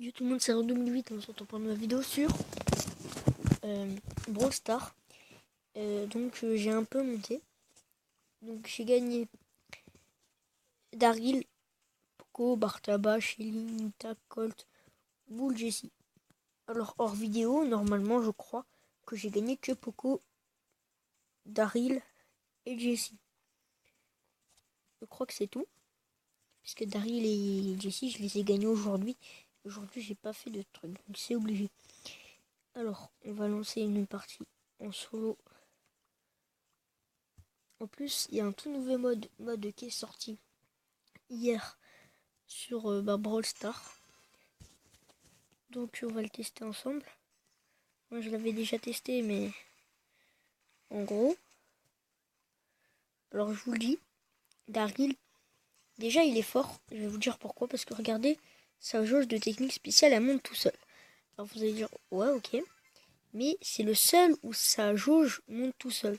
Yo tout le monde, c'est Renaud2008, on se retrouve pour une nouvelle vidéo sur Brawl Stars. J'ai un peu monté. Donc j'ai gagné Daryl, Poco, Bartaba, Shelly, Nita, Colt, Bull, Jessie. Alors hors vidéo, normalement je crois que j'ai gagné que Poco, Daryl et Jessie. Je crois que c'est tout. Puisque Daryl et Jessie, je les ai gagnés aujourd'hui. Aujourd'hui j'ai pas fait de truc, donc c'est obligé. Alors on va lancer une partie en solo. En plus, il y a un tout nouveau mode qui est sorti hier sur Brawl Stars. Donc on va le tester ensemble. Moi je l'avais déjà testé, mais en gros, alors je vous le dis, Daryl, déjà il est fort. Je vais vous dire pourquoi, parce que regardez, sa jauge de technique spéciale elle monte tout seul. Alors vous allez dire ouais ok, mais c'est le seul où sa jauge monte tout seul.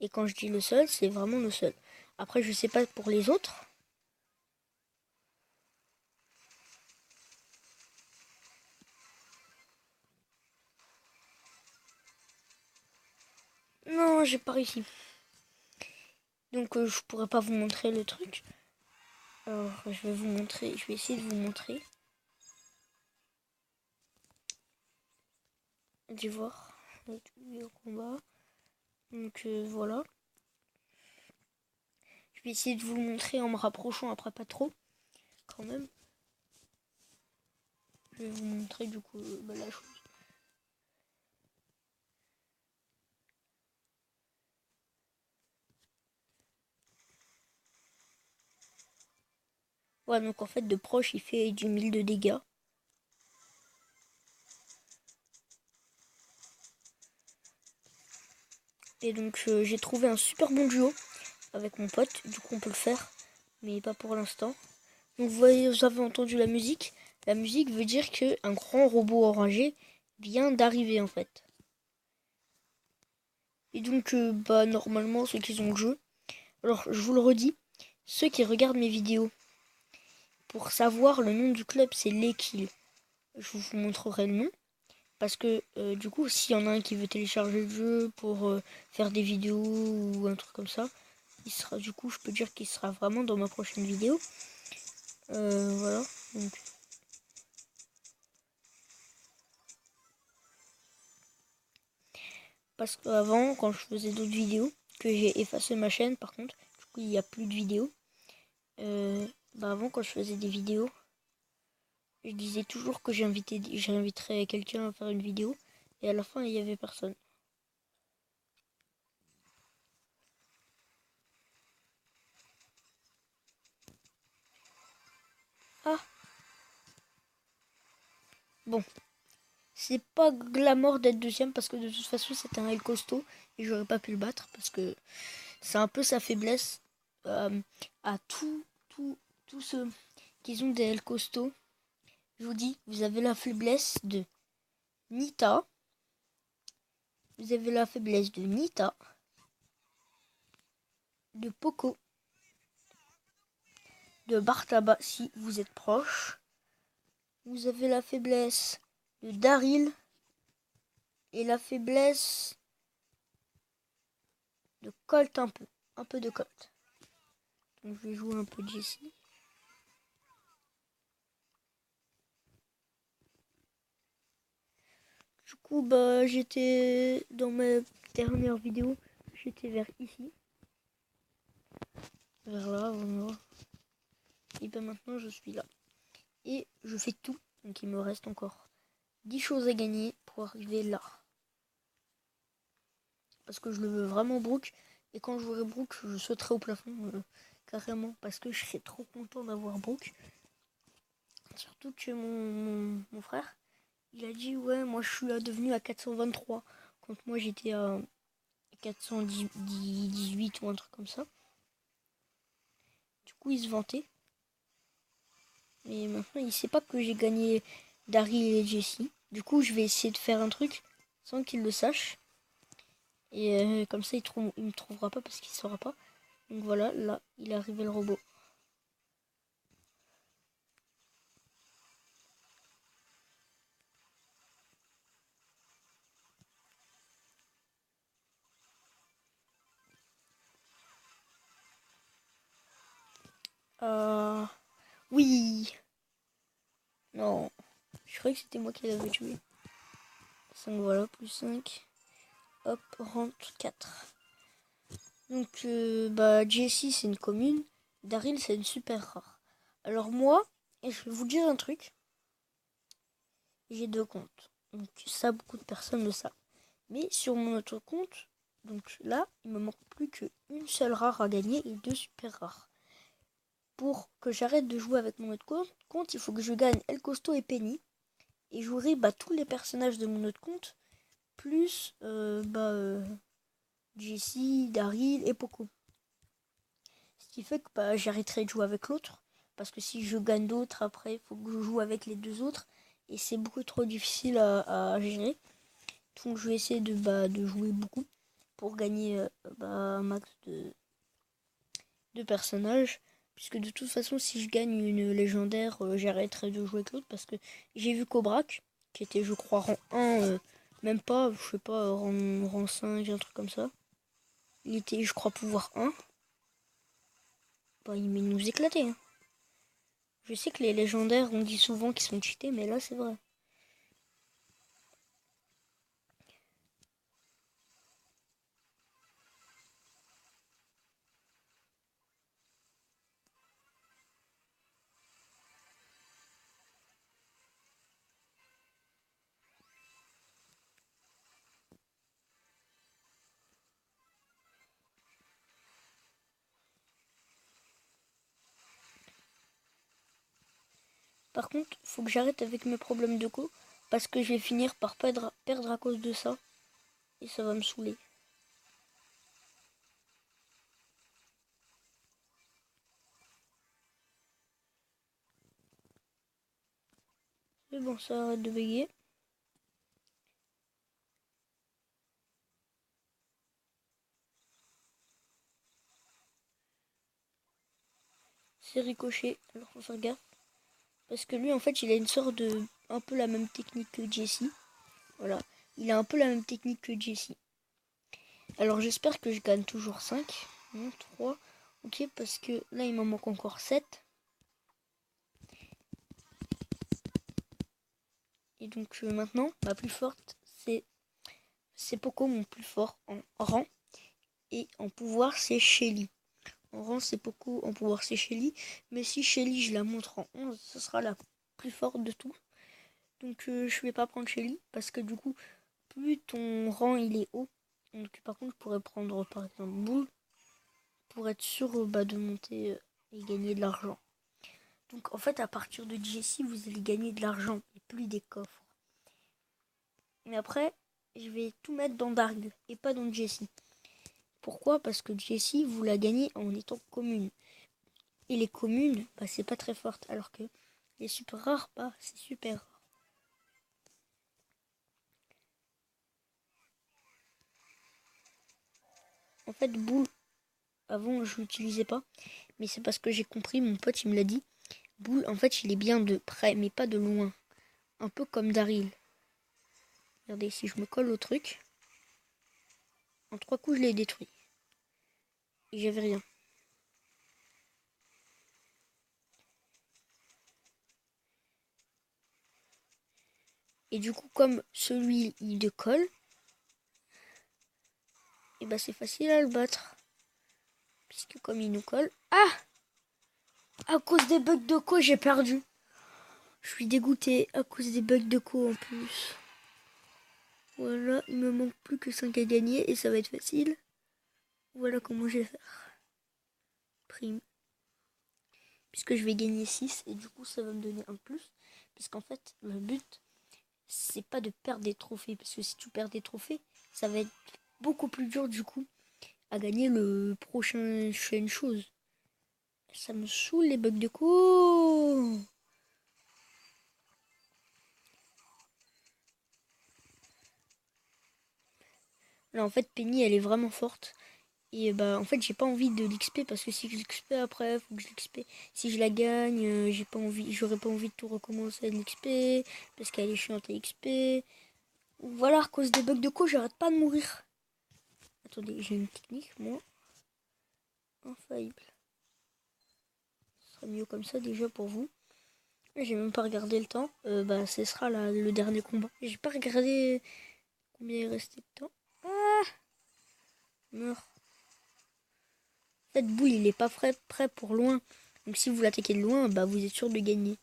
Et quand je dis le seul, c'est vraiment le seul. Après je sais pas pour les autres. Non, j'ai pas réussi. Donc je pourrais pas vous montrer le truc. Alors je vais vous montrer, je vais essayer de vous montrer. Du voir au combat. Donc voilà. Je vais essayer de vous le montrer en me rapprochant après pas trop. Quand même. Je vais vous montrer du coup la chose. Ouais, donc en fait de proche il fait du 1000 de dégâts. Et donc j'ai trouvé un super bon duo avec mon pote. Du coup on peut le faire. Mais pas pour l'instant. Donc vous avez entendu la musique. La musique veut dire qu'un grand robot orangé vient d'arriver en fait. Et donc normalement ceux qui ont le jeu. Alors je vous le redis. Ceux qui regardent mes vidéos. Pour savoir le nom du club, c'est l'Equil. Je vous montrerai le nom. Parce que du coup, s'il y en a un qui veut télécharger le jeu pour faire des vidéos ou un truc comme ça, il sera, du coup, je peux dire qu'il sera vraiment dans ma prochaine vidéo. Voilà. Donc. Parce qu'avant, quand je faisais d'autres vidéos, que j'ai effacé ma chaîne par contre, du coup, il n'y a plus de vidéos. Avant, quand je faisais des vidéos, je disais toujours que j'inviterais quelqu'un à faire une vidéo. Et à la fin, il n'y avait personne. Ah, bon. C'est pas glamour d'être deuxième parce que de toute façon c'était un L costaud et j'aurais pas pu le battre parce que c'est un peu sa faiblesse à tous ceux qui ont des L costauds. Je vous dis, vous avez la faiblesse de Nita, vous avez la faiblesse de Nita, de Poco, de Bartaba si vous êtes proche, vous avez la faiblesse de Daryl et la faiblesse de Colt un peu de Colt. Donc je vais jouer un peu de Jessie. Du coup, j'étais dans ma dernière vidéo, j'étais vers ici. Vers là, voilà. Et maintenant, je suis là. Et je fais tout. Donc, il me reste encore 10 choses à gagner pour arriver là. Parce que je le veux vraiment Brook. Et quand je jouerai Brook, je sauterai au plafond. Carrément. Parce que je serais trop content d'avoir Brook. Surtout que mon frère, il a dit, ouais, moi je suis devenu à 423. Quand moi j'étais à 418 ou un truc comme ça. Du coup, il se vantait. Mais maintenant, il sait pas que j'ai gagné Daryl et Jessie. Du coup, je vais essayer de faire un truc sans qu'il le sache. Et comme ça, il me trouvera pas parce qu'il saura pas. Donc voilà, là, il est arrivé le robot. Oui. Non. Je croyais que c'était moi qui l'avais tué. 5, voilà, plus 5. Hop, rentre 4. Donc, Jessie, c'est une commune. Daryl, c'est une super rare. Alors moi, et je vais vous dire un truc. J'ai 2 comptes. Donc ça, beaucoup de personnes le savent. Mais sur mon autre compte, donc là, il me manque plus qu'une seule rare à gagner et 2 super rares. Pour que j'arrête de jouer avec mon autre compte, il faut que je gagne El Costo et Penny. Et jouerai tous les personnages de mon autre compte, plus Jessie, Daryl et Poco. Ce qui fait que j'arrêterai de jouer avec l'autre. Parce que si je gagne d'autres, après, il faut que je joue avec les 2 autres. Et c'est beaucoup trop difficile à gérer. Donc je vais essayer de jouer beaucoup pour gagner un max de personnages. Puisque de toute façon, si je gagne une légendaire, j'arrêterai de jouer avec l'autre. Parce que j'ai vu Cobrak, qui était, je crois, rang 1, même pas, je sais pas, rang 5, un truc comme ça. Il était, je crois, pouvoir 1. Il nous éclatait. Hein. Je sais que les légendaires, on dit souvent qu'ils sont cheatés, mais là, c'est vrai. Par contre, faut que j'arrête avec mes problèmes de co, parce que je vais finir par perdre à cause de ça. Et ça va me saouler. Mais bon, ça arrête de bégayer. C'est Ricochet, alors faut faire gaffe. Parce que lui, en fait, il a une sorte de... un peu la même technique que Jessie. Voilà. Il a un peu la même technique que Jessie. Alors j'espère que je gagne toujours 5. Non, 3. Ok, parce que là, il m'en manque encore 7. Et donc maintenant, ma plus forte, c'est Poco, mon plus fort en rang. Et en pouvoir, c'est Shelly. En rang, c'est Poco, en pouvoir, c'est Shelly. Mais si Shelly, je la montre en 11, ce sera la plus forte de tout. Donc je vais pas prendre Shelly, parce que du coup, plus ton rang il est haut. Donc par contre, je pourrais prendre par exemple Bull pour être sûr de monter et gagner de l'argent. Donc en fait, à partir de Jessie, vous allez gagner de l'argent et plus des coffres. Mais après, je vais tout mettre dans Daryl et pas dans Jessie. Pourquoi? Parce que Jessie, vous la gagnez en étant commune. Et les communes, c'est pas très forte. Alors que les super rares, c'est super rare. En fait, Bull, avant, je l'utilisais pas. Mais c'est parce que j'ai compris, mon pote, il me l'a dit. Bull, en fait, il est bien de près, mais pas de loin. Un peu comme Daryl. Regardez, si je me colle au truc, en 3 coups, je l'ai détruit. Et j'avais rien. Et du coup, comme celui, il te colle, et c'est facile à le battre. Puisque comme il nous colle... Ah! À cause des bugs de co, j'ai perdu. Je suis dégoûté à cause des bugs de co en plus. Voilà, il me manque plus que 5 à gagner et ça va être facile. Voilà comment je vais faire. Prime. Puisque je vais gagner 6 et du coup ça va me donner un plus. Parce qu'en fait, le but, c'est pas de perdre des trophées. Parce que si tu perds des trophées, ça va être beaucoup plus dur du coup à gagner le prochain chose. Ça me saoule les bugs de co. Là en fait Penny elle est vraiment forte. Et en fait j'ai pas envie de l'XP parce que si je l'XP après, faut que je l'XP. Si je la gagne, j'ai pas envie, j'aurais pas envie de tout recommencer à l'XP parce qu'elle est chiante à XP. Voilà, à cause des bugs de co, j'arrête pas de mourir. Attendez, j'ai une technique, moi. Infaillible. sera mieux comme ça déjà pour vous. J'ai même pas regardé le temps. Ce sera le dernier combat. J'ai pas regardé combien il restait de temps. Ah, meurs. En fait, Boule, il est pas prêt pour loin. Donc si vous l'attaquez de loin, vous êtes sûr de gagner.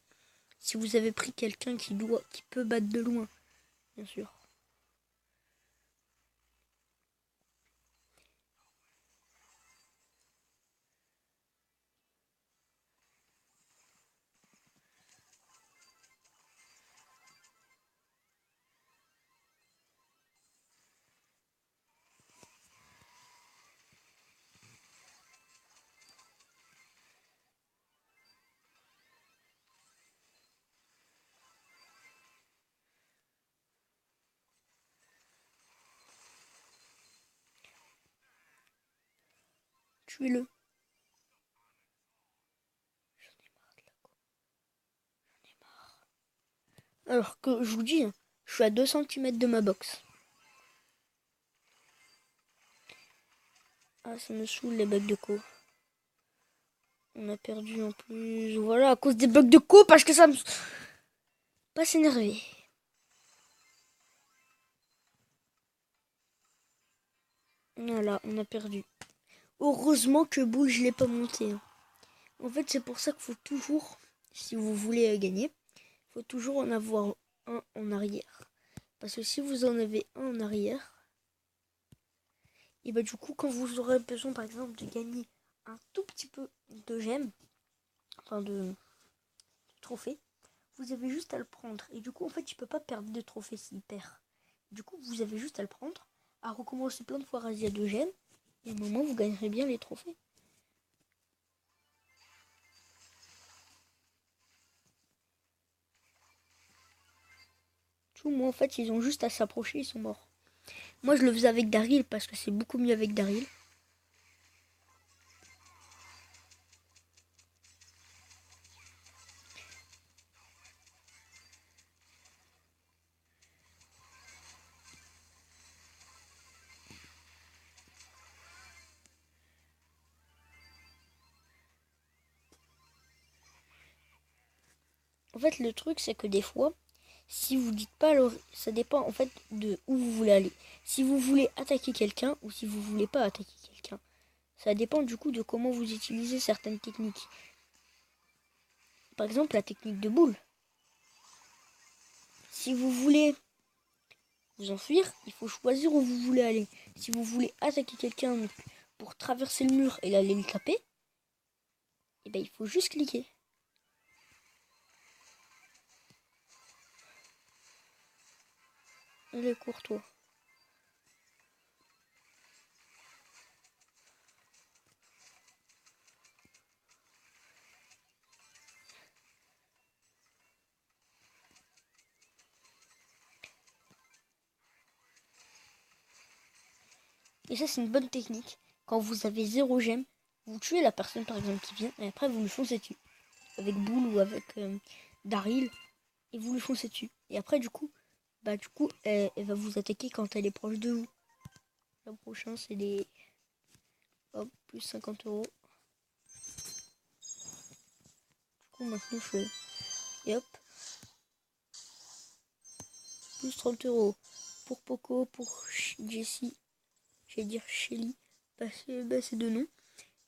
Si vous avez pris quelqu'un qui peut battre de loin, bien sûr. Tuez-le. Alors que je vous dis, je suis à 2 cm de ma box. Ah, ça me saoule les bugs de co. On a perdu en plus. Voilà, à cause des bugs de co, parce que ça me... Pas s'énerver. Voilà, on a perdu. Heureusement que Boule, je l'ai pas monté. En fait, c'est pour ça qu'il faut toujours, si vous voulez gagner, il faut toujours en avoir un en arrière. Parce que si vous en avez un en arrière, et du coup, quand vous aurez besoin, par exemple, de gagner un tout petit peu de gemmes, enfin de trophées, vous avez juste à le prendre. Et du coup, en fait, il peut pas perdre de trophées s'il perd. Du coup, vous avez juste à le prendre, à recommencer plein de fois razzia de gemmes, et à un moment, vous gagnerez bien les trophées. Tout, moi, en fait, ils ont juste à s'approcher, ils sont morts. Moi, je le faisais avec Daryl parce que c'est beaucoup mieux avec Daryl. En fait, le truc, c'est que des fois, si vous dites pas, ça dépend en fait de où vous voulez aller. Si vous voulez attaquer quelqu'un ou si vous voulez pas attaquer quelqu'un. Ça dépend du coup de comment vous utilisez certaines techniques. Par exemple, la technique de boule. Si vous voulez vous enfuir, il faut choisir où vous voulez aller. Si vous voulez attaquer quelqu'un pour traverser le mur et aller le taper, il faut juste cliquer. Allez, cours-toi. Et ça, c'est une bonne technique. Quand vous avez 0 gemme, vous tuez la personne par exemple qui vient et après vous lui foncez dessus. Avec Boule ou avec Daryl et vous lui foncez dessus. Et après du coup, elle va vous attaquer quand elle est proche de vous. Le prochain c'est les... Hop, plus 50 euros. Du coup maintenant je fais... Et hop. Plus 30 euros. Pour Poco, pour Jessie. Je vais dire Shelly. C'est deux noms.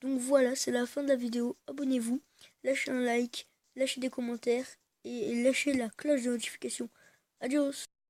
Donc voilà, c'est la fin de la vidéo. Abonnez-vous, lâchez un like, lâchez des commentaires et lâchez la cloche de notification. Adios!